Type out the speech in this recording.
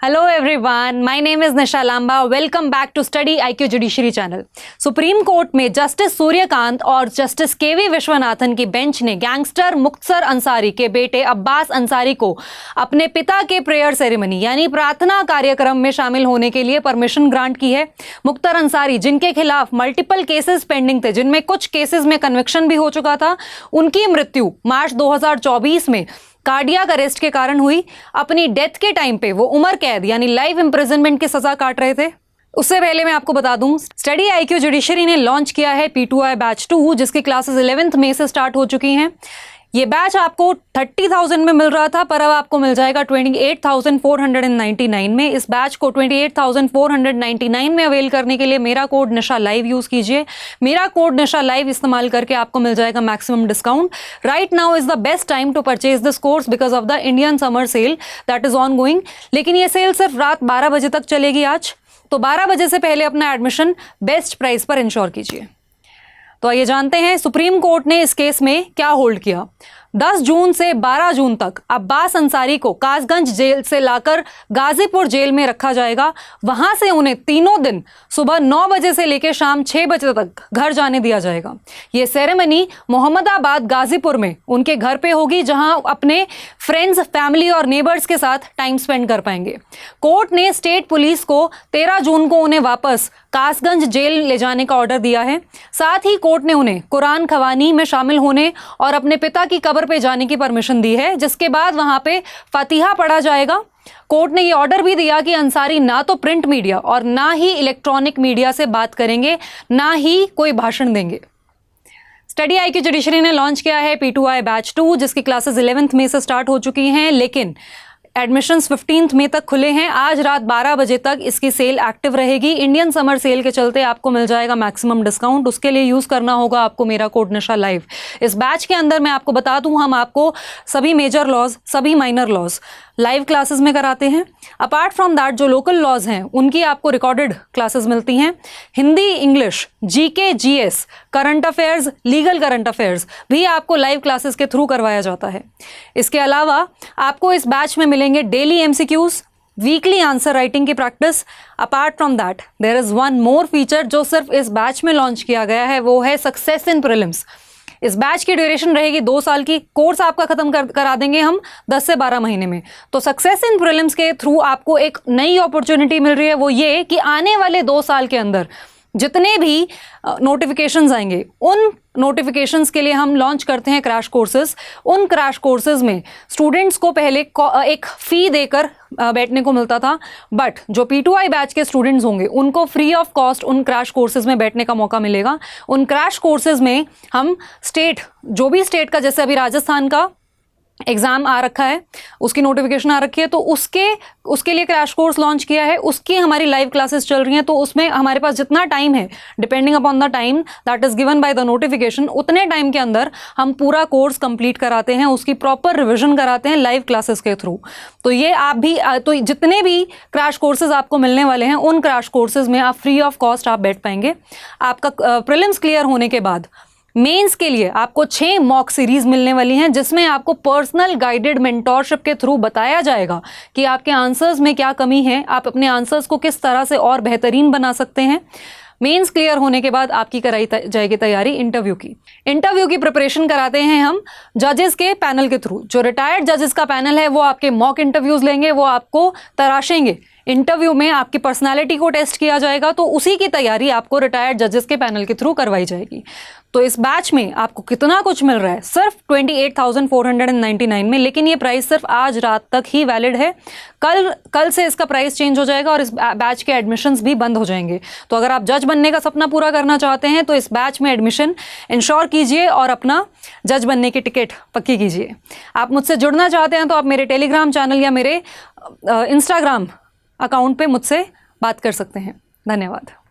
Hello everyone, my name is Nisha Lamba. Welcome back to Study IQ Judiciary channel. Supreme court में justice Suryakant और justice केवी विश्वनाथन की bench ने gangster Mukhtar Ansari के बेटे अब्बास अंसारी को अपने पिता के प्रेयर सेरेमनी यानी प्रार्थना कार्यक्रम में शामिल होने के लिए परमिशन ग्रांट की है। मुख्तार अंसारी, जिनके खिलाफ मल्टीपल केसेस पेंडिंग थे, जिनमें कुछ केसेस में कन्विक्शन भी हो चुका था, उनकी मृत्यु मार्च 2024 में कार्डियक अरेस्ट के कारण हुई। अपनी डेथ के टाइम पे वो उम्र कैद यानी लाइफ इंप्रिजनमेंट की सजा काट रहे थे। उससे पहले मैं आपको बता दूं, स्टडी आईक्यू जुडिशरी ने लॉन्च किया है P2I बैच 2, जिसकी क्लासेस 11th मई से स्टार्ट हो चुकी हैं। ये बैच आपको 30,000 में मिल रहा था, पर अब आपको मिल जाएगा 28,499 में। इस बैच को 28,499 में अवेल करने के लिए मेरा कोड निशा लाइव यूज कीजिए। मेरा कोड निशा लाइव इस्तेमाल करके आपको मिल जाएगा maximum discount. Right now is the best time to purchase this course because of the Indian summer sale that is ongoing. लेकिन ये सेल सिर्फ रात 12 बजे तक चलेगी आज, तो 12 बजे से पहले अपना एडमिशन बेस्ट प्राइस पर इंश्योर कीजिए। तो आइए जानते हैं सुप्रीम कोर्ट ने इस केस में क्या होल्ड किया। 10 जून से 12 जून तक अब्बास अंसारी को कासगंज जेल से लाकर गाजीपुर जेल में रखा जाएगा। वहां से उन्हें तीनों दिन सुबह 9 बजे से लेकर शाम 6 बजे तक घर जाने दिया जाएगा। ये सेरेमनी मोहम्मदाबाद गाजीपुर में उनके घर पे होगी, जहां अपने फ्रेंड्स, फैमिली और नेबर्स के साथ टाइम स्पेंड कर पाएंगे। कोर्ट ने स्टेट पुलिस को 13 जून को उन्हें वापस कासगंज जेल ले जाने का ऑर्डर दिया है। साथ ही कोर्ट ने उन्हें कुरान खवानी में शामिल होने और अपने पिता की कब्र पे जाने की परमिशन दी है, जिसके बाद वहां पे फातिहा पढ़ा जाएगा। कोर्ट ने ये ऑर्डर भी दिया कि अंसारी ना तो प्रिंट मीडिया और ना ही इलेक्ट्रॉनिक मीडिया से बात करेंगे, ना ही कोई भाषण देंगे। स्टडी आईक्यू जुडिशरी ने लॉन्च किया है P2I बैच 2, जिसकी क्लासेस 11th मई से स्टार्ट हो चुकी हैं, लेकिन एडमिशन्स 15th मई तक खुले हैं। आज रात 12 बजे तक इसकी सेल एक्टिव रहेगी। इंडियन समर सेल के चलते आपको मिल जाएगा मैक्सिमम डिस्काउंट। उसके लिए यूज़ करना होगा आपको मेरा कोड निशा लाइव। इस बैच के अंदर मैं आपको बता दूं, हम आपको सभी मेजर लॉज, सभी माइनर लॉज लाइव क्लासेस में कराते हैं। अपार्ट फ्रॉम दैट जो लोकल लॉज हैं उनकी आपको रिकॉर्डेड क्लासेस मिलती हैं। Hindi, English, GK, GS, current affairs, legal current affairs भी आपको लाइव क्लासेस के थ्रू करवाया जाता है। इसके अलावा आपको इस बैच में मिलेंगे daily MCQs, weekly answer writing की practice. Apart from that there is one more feature जो सिर्फ इस बैच में लॉन्च किया गया है, वो है सक्सेस इन प्रीलिम्स। इस बैच की ड्यूरेशन रहेगी 2 साल की। कोर्स आपका खत्म करा देंगे हम 10 से 12 महीने में। तो सक्सेस इन प्रीलिम्स के थ्रू आपको एक नई अपॉर्चुनिटी मिल रही है, वो ये कि आने वाले 2 साल के अंदर जितने भी नोटिफिकेशंस आएंगे, उन नोटिफिकेशंस के लिए हम लॉन्च करते हैं क्रैश कोर्सेज। उन क्रैश कोर्सेज में स्टूडेंट्स को पहले एक फ़ी देकर बैठने को मिलता था, बट जो P2I बैच के स्टूडेंट्स होंगे उनको फ्री ऑफ कॉस्ट उन क्रैश कोर्सेज में बैठने का मौका मिलेगा। उन क्रैश कोर्सेज में हम जो भी स्टेट का, जैसे अभी राजस्थान का एग्ज़ाम आ रखा है, उसकी नोटिफिकेशन आ रखी है, तो उसके लिए क्रैश कोर्स लॉन्च किया है। उसकी हमारी लाइव क्लासेस चल रही हैं। तो उसमें हमारे पास जितना टाइम है, depending upon the time that is given by the notification, उतने टाइम के अंदर हम पूरा कोर्स कंप्लीट कराते हैं, उसकी प्रॉपर रिविजन कराते हैं लाइव क्लासेस के थ्रू। तो ये आप भी तो जितने भी क्रैश कोर्सेज आपको मिलने वाले हैं, उन क्रैश कोर्सेज में आप फ्री ऑफ कॉस्ट आप बैठ पाएंगे। आपका प्रीलिम्स क्लियर होने के बाद मेंस के लिए आपको 6 मॉक सीरीज मिलने वाली हैं, जिसमें आपको पर्सनल गाइडेड मेंटोरशिप के थ्रू बताया जाएगा कि आपके आंसर्स में क्या कमी है, आप अपने आंसर्स को किस तरह से और बेहतरीन बना सकते हैं। मेंस क्लियर होने के बाद आपकी कराई जाएगी तैयारी इंटरव्यू की प्रिपरेशन कराते हैं हम जजेस के पैनल के थ्रू। जो रिटायर्ड जजेस का पैनल है वो आपके मॉक इंटरव्यूज लेंगे, वो आपको तराशेंगे। इंटरव्यू में आपकी पर्सनालिटी को टेस्ट किया जाएगा, तो उसी की तैयारी आपको रिटायर्ड जजेस के पैनल के थ्रू करवाई जाएगी। तो इस बैच में आपको कितना कुछ मिल रहा है, सिर्फ 28,499 में। लेकिन ये प्राइस सिर्फ आज रात तक ही वैलिड है। कल से इसका प्राइस चेंज हो जाएगा और इस बैच के एडमिशन्स भी बंद हो जाएंगे। तो अगर आप जज बनने का सपना पूरा करना चाहते हैं तो इस बैच में एडमिशन इंश्योर कीजिए और अपना जज बनने की टिकट पक्की कीजिए। आप मुझसे जुड़ना चाहते हैं तो आप मेरे टेलीग्राम चैनल या मेरे इंस्टाग्राम अकाउंट पे मुझसे बात कर सकते हैं। धन्यवाद।